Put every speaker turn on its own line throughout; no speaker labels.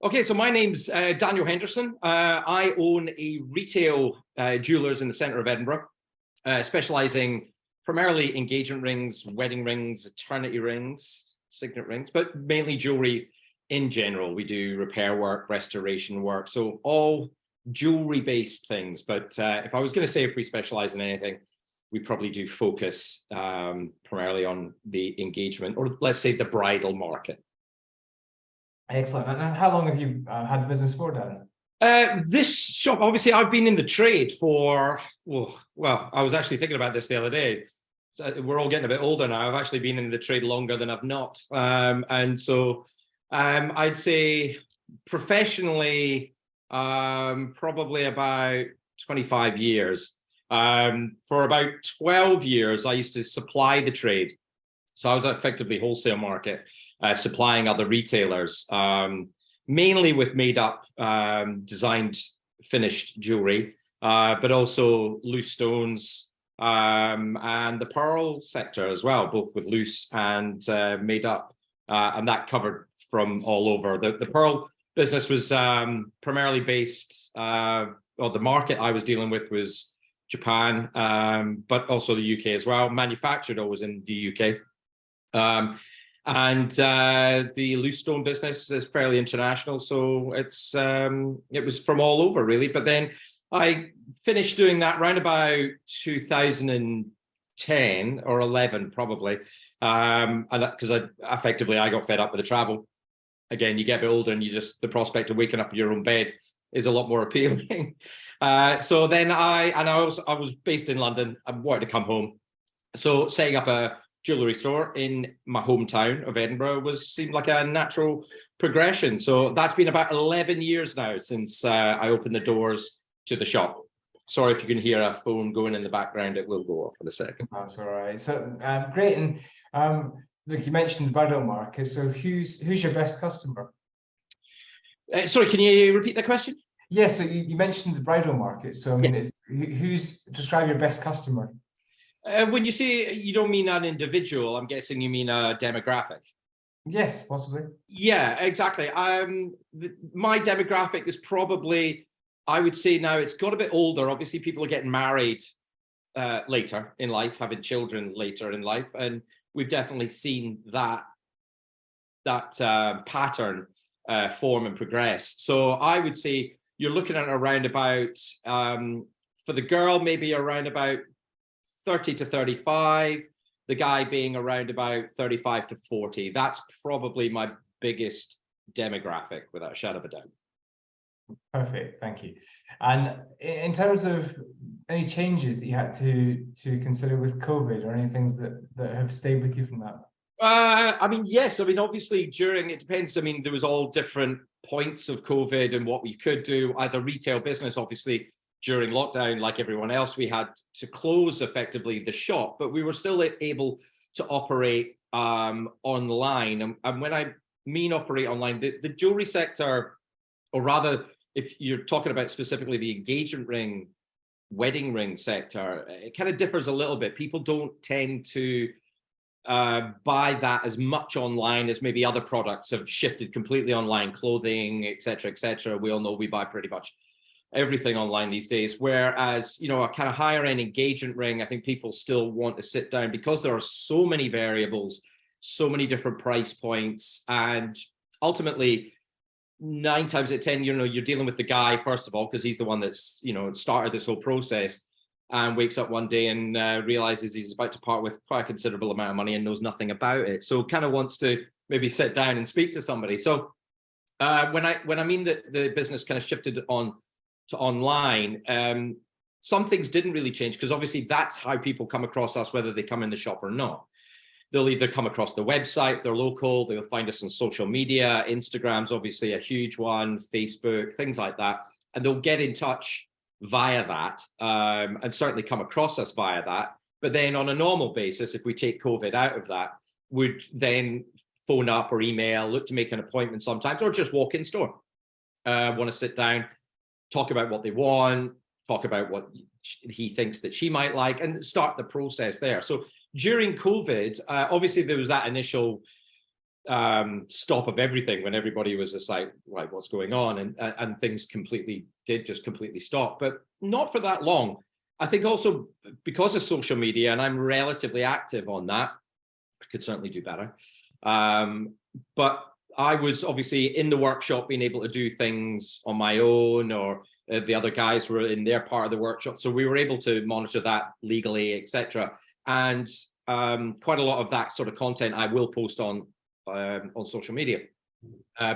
Okay, so my name's Daniel Henderson. I own a retail jewellers in the centre of Edinburgh, specialising primarily engagement rings, wedding rings, eternity rings, signet rings, but mainly jewellery in general. We do repair work, restoration work, so all jewellery-based things. But if I was going to say if we specialise in anything, we probably do focus primarily on the engagement, or let's say the bridal market.
Excellent. And how long have you had the business for, Dan?
This shop, obviously, I've been in the trade for, well, I was actually thinking about this the other day. We're all getting a bit older now. I've actually been in the trade longer than I've not. And so I'd say professionally, probably about 25 years. For about 12 years, I used to supply the trade. So I was effectively wholesale market, supplying other retailers, mainly with made up, designed, finished jewelry, but also loose stones and the pearl sector as well, both with loose and made up. And that covered from all over. The pearl business was primarily based, or the market I was dealing with was Japan, but also the UK as well. Manufactured always in the UK. And the loose stone business is fairly international, so it was from all over really. But then I finished doing that around about 2010 or 11 probably, and because I got fed up with the travel. Again, you get a bit older and the prospect of waking up in your own bed is a lot more appealing. So then I was based in London. I wanted to come home, so setting up a jewellery store in my hometown of Edinburgh seemed like a natural progression. So that's been about 11 years now since I opened the doors to the shop. Sorry if you can hear a phone going in the background, it will go off in a second.
That's all right. So great. And look, you mentioned the bridal market. So who's your best customer?
Sorry, can you repeat that question?
Yes, so you mentioned the bridal market. So I mean, describe your best customer?
When you say you don't mean an individual, I'm guessing you mean a demographic.
Yes, possibly.
Yeah, exactly. My demographic is probably, I would say now it's got a bit older. Obviously, people are getting married later in life, having children later in life, and we've definitely seen that pattern form and progress. So I would say you're looking at around about, for the girl, maybe around about 30 to 35, the guy being around about 35 to 40. That's probably my biggest demographic, without a shadow of a doubt.
Perfect, thank you. And in terms of any changes that you had to consider with COVID, or any things that have stayed with you from that?
I mean, yes. I mean, obviously, it depends. I mean, there was all different points of COVID and what we could do as a retail business. Obviously, during lockdown, like everyone else, we had to close effectively the shop, but we were still able to operate online. And when I mean operate online, the jewelry sector, or rather, if you're talking about specifically the engagement ring, wedding ring sector, it kind of differs a little bit. People don't tend to buy that as much online as maybe other products have shifted completely online, clothing, etc., etc. We all know we buy pretty much everything online these days, whereas, you know, a kind of higher end engagement ring, I think people still want to sit down because there are so many variables, so many different price points, and ultimately 9 times out of 10, you know, you're dealing with the guy first of all, because he's the one that's, you know, started this whole process, and wakes up one day and realizes he's about to part with quite a considerable amount of money and knows nothing about it, so kind of wants to maybe sit down and speak to somebody. So when I mean that the business kind of shifted on to online, some things didn't really change, because obviously that's how people come across us, whether they come in the shop or not. They'll either come across the website, they're local, they'll find us on social media. Instagram's obviously a huge one, Facebook, things like that, and they'll get in touch via that, and certainly come across us via that. But then on a normal basis, if we take COVID out of that, we'd then phone up or email, look to make an appointment sometimes, or just walk in store, want to sit down, talk about what they want, talk about what he thinks that she might like, and start the process there. So during COVID, obviously there was that initial stop of everything when everybody was just like, right, what's going on? And things did just completely stop, but not for that long. I think also because of social media, and I'm relatively active on that, I could certainly do better. But I was obviously in the workshop being able to do things on my own, or the other guys were in their part of the workshop. So we were able to monitor that legally, etc. And quite a lot of that sort of content I will post on social media.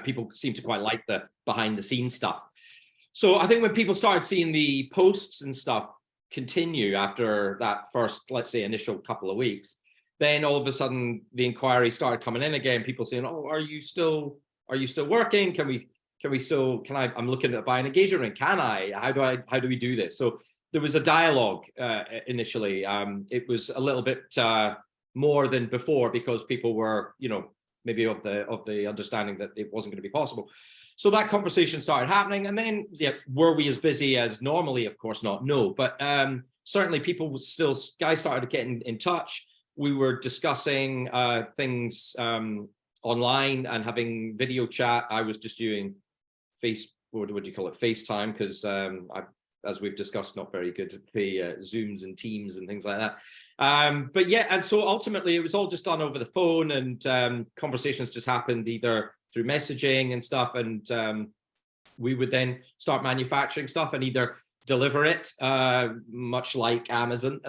People seem to quite like the behind the scenes stuff. So I think when people started seeing the posts and stuff continue after that first, let's say, initial couple of weeks, then all of a sudden the inquiry started coming in again. People saying, "Oh, are you still working? Can I'm looking at buying an engagement ring. Can I? How do we do this?" So there was a dialogue initially. It was a little bit more than before because people were, maybe of the understanding that it wasn't going to be possible. So that conversation started happening, and then were we as busy as normally? Of course not. No, but certainly guys started getting in touch. We were discussing things online and having video chat. I was just doing what do you call it? FaceTime, because as we've discussed, not very good at the Zooms and Teams and things like that. But yeah, and so ultimately it was all just done over the phone, and conversations just happened either through messaging and stuff. And we would then start manufacturing stuff and either deliver it, much like Amazon,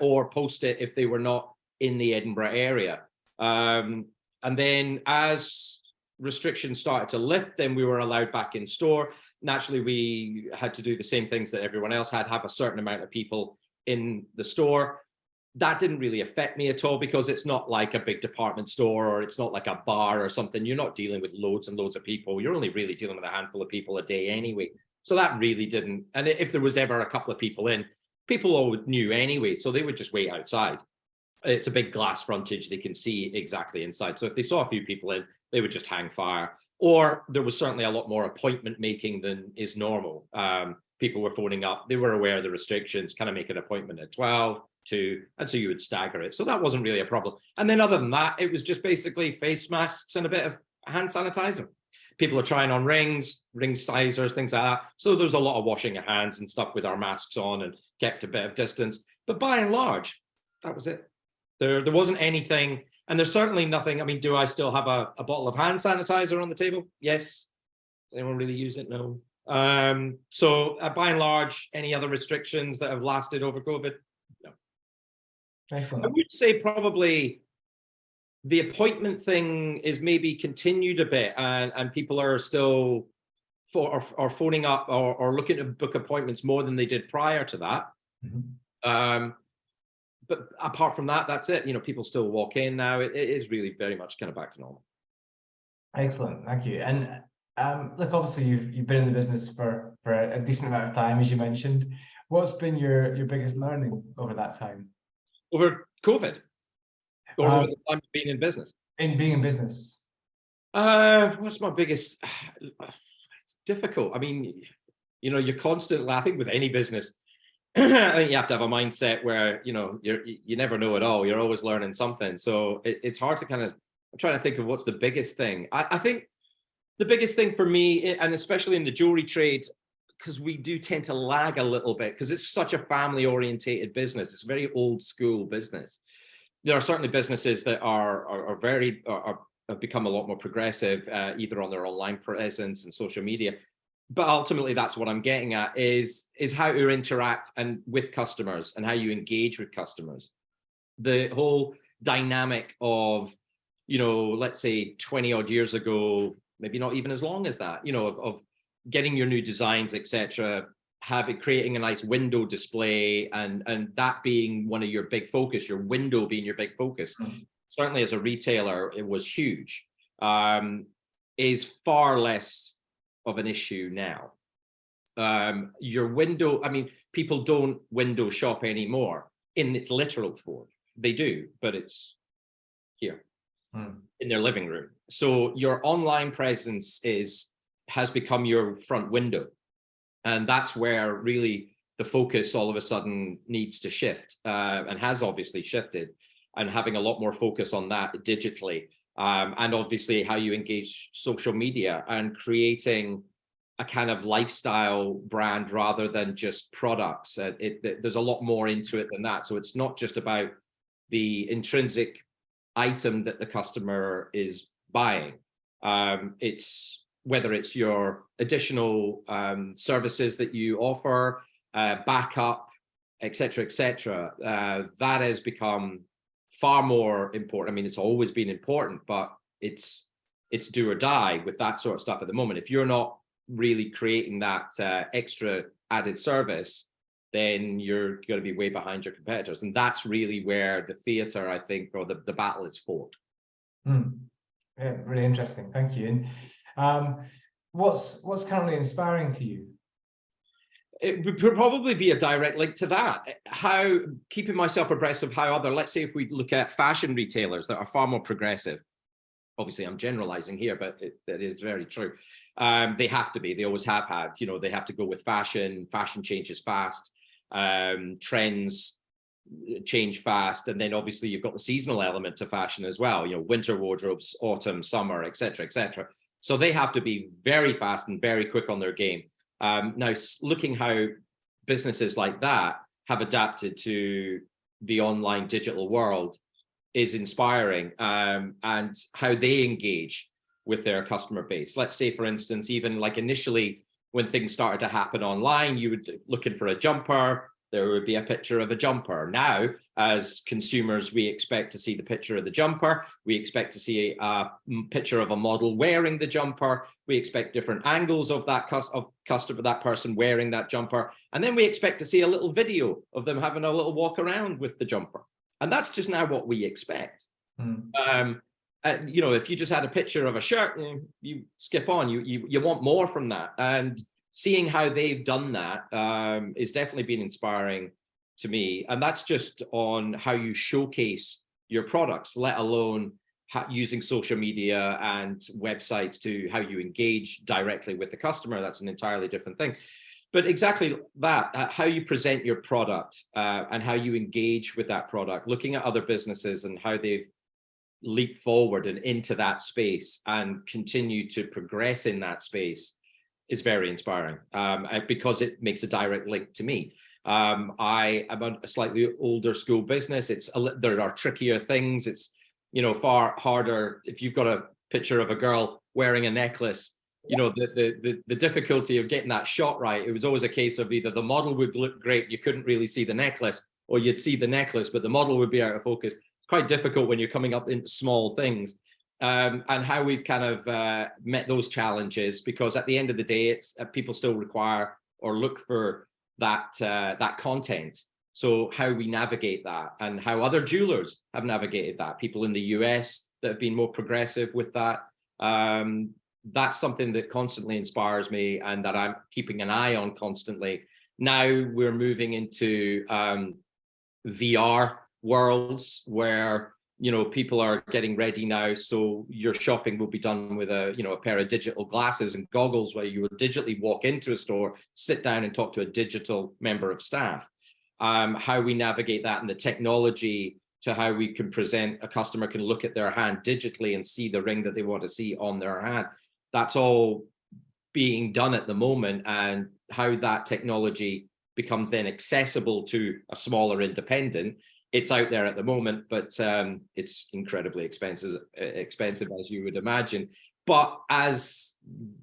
or post it if they were not in the Edinburgh area. And then as restrictions started to lift, then we were allowed back in store. Naturally, we had to do the same things that everyone else had, have a certain amount of people in the store. That didn't really affect me at all because it's not like a big department store, or it's not like a bar or something. You're not dealing with loads and loads of people. You're only really dealing with a handful of people a day anyway. So that really didn't. And if there was ever a couple of people in, people all knew anyway, so they would just wait outside. It's a big glass frontage. They can see exactly inside. So if they saw a few people in, they would just hang fire. Or there was certainly a lot more appointment making than is normal. People were phoning up. They were aware of the restrictions, kind of make an appointment at 12, 2, and so you would stagger it. So that wasn't really a problem. And then other than that, it was just basically face masks and a bit of hand sanitizer. People are trying on rings, ring sizers, things like that. So there's a lot of washing your hands and stuff with our masks on and kept a bit of distance. But by and large, that was it. There wasn't anything, and there's certainly nothing. I mean, do I still have a bottle of hand sanitizer on the table? Yes. Does anyone really use it? No. So by and large, any other restrictions that have lasted over COVID? No.
Excellent.
I would say probably the appointment thing is maybe continued a bit, and people are still phoning up or looking to book appointments more than they did prior to that. Mm-hmm. But apart from that, that's it. People still walk in now. It is really very much kind of back to normal.
Excellent, thank you. And look, obviously you've been in the business for a decent amount of time, as you mentioned. What's been your biggest learning over that time?
Over COVID, or over the time of being in business?
In being in business.
What's my biggest? It's difficult. I mean, you're constantly. I think with any business, I think you have to have a mindset where you never know it all. You're always learning something. So it's hard to kind of. I'm trying to think of what's the biggest thing. I think the biggest thing for me, and especially in the jewelry trade, because we do tend to lag a little bit because it's such a family orientated business. It's a very old school business. There are certainly businesses that have become a lot more progressive, either on their online presence and social media. But ultimately, that's what I'm getting at is how to interact with customers and how you engage with customers. The whole dynamic of, let's say 20 odd years ago, maybe not even as long as that, of getting your new designs, etc., creating a nice window display and that being one of your big focus, your window being your big focus. Mm-hmm. Certainly as a retailer, it was huge, is far less of an issue now. Your window, I mean, people don't window shop anymore in its literal form. They do, but it's here in their living room. So your online presence has become your front window. And that's where really the focus all of a sudden needs to shift, and has obviously shifted, and having a lot more focus on that digitally. and obviously how you engage social media and creating a kind of lifestyle brand rather than just products. There's a lot more into it than that. So it's not just about the intrinsic item that the customer is buying. It's whether it's your additional services that you offer, backup, etc., etc. That has become far more important. I mean, it's always been important, but it's do or die with that sort of stuff at the moment. If you're not really creating that extra added service, then you're going to be way behind your competitors. And that's really where the theater, I think, or the battle is fought.
Yeah, really interesting. Thank you. And what's currently inspiring to you?
It would probably be a direct link to that. How keeping myself abreast of how other, let's say if we look at fashion retailers that are far more progressive. Obviously, I'm generalizing here, but that is very true. They have to be. They always have had. You know, they have to go with fashion. Fashion changes fast. Trends change fast, and then obviously you've got the seasonal element to fashion as well. You know, winter wardrobes, autumn, summer, etc., etc. So they have to be very fast and very quick on their game. Now, looking how businesses like that have adapted to the online digital world is inspiring, and how they engage with their customer base. Let's say, for instance, even like initially when things started to happen online, you would looking for a jumper, there would be a picture of a jumper. Now, as consumers, we expect to see the picture of the jumper. We expect to see a picture of a model wearing the jumper. We expect different angles of that customer, that person wearing that jumper. And then we expect to see a little video of them having a little walk around with the jumper. And that's just now what we expect. You know, if you just had a picture of a shirt, you skip on. You want more from that. And seeing how they've done that is definitely been inspiring to me. And that's just on how you showcase your products, let alone using social media and websites to how you engage directly with the customer. That's an entirely different thing. But exactly that, how you present your product and how you engage with that product, looking at other businesses and how they've leaped forward and into that space and continue to progress in that space is very inspiring, because it makes a direct link to me. I am a slightly older school business. There are trickier things. It's, you know, far harder if you've got a picture of a girl wearing a necklace. You know, the difficulty of getting that shot right. It was always a case of either the model would look great, you couldn't really see the necklace, or you'd see the necklace, but the model would be out of focus. Quite difficult when you're coming up into small things. And how we've kind of met those challenges, because at the end of the day, it's people still require or look for that that content. So how we navigate that and how other jewelers have navigated that, people in the US that have been more progressive with that. That's something that constantly inspires me and that I'm keeping an eye on constantly. Now we're moving into VR worlds where, you know, people are getting ready now. So your shopping will be done with a pair of digital glasses and goggles, where you will digitally walk into a store, sit down and talk to a digital member of staff. How we navigate that and the technology to how we can present, a customer can look at their hand digitally and see the ring that they want to see on their hand. That's all being done at the moment, and how that technology becomes then accessible to a smaller independent. It's out there at the moment, but it's incredibly expensive, as you would imagine. But as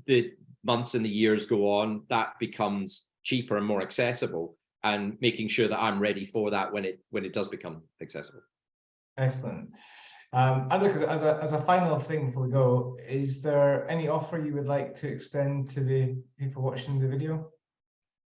the months and the years go on, that becomes cheaper and more accessible, and making sure that I'm ready for that when it does become accessible.
Excellent. And look, as a final thing before we go, is there any offer you would like to extend to the people watching the video?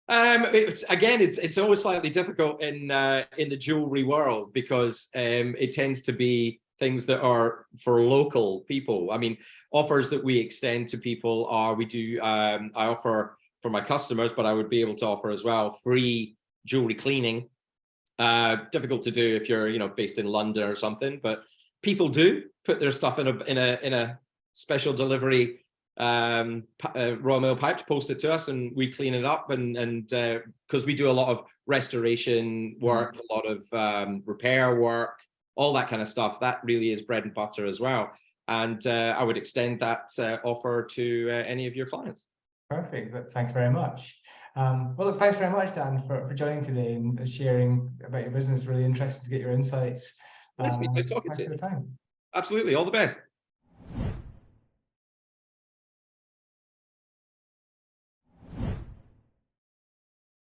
It's always slightly difficult in the jewelry world, because it tends to be things that are for local people. I mean, offers that we extend to people are, I offer for my customers, but I would be able to offer as well free jewelry cleaning. Difficult to do if you're, you know, based in London or something, but people do put their stuff in a special delivery raw mail pouch, post it to us, and we clean it up, and because we do a lot of restoration work, a lot of repair work, all that kind of stuff. That really is bread and butter as well. and I would extend that offer to any of your clients.
Perfect. Thanks very much. Well, look, thanks very much, Dan, for joining today and sharing about your business. Really interesting to get your insights.
Nice talking
Thanks
to
for
you.
your time.
Absolutely. All the best.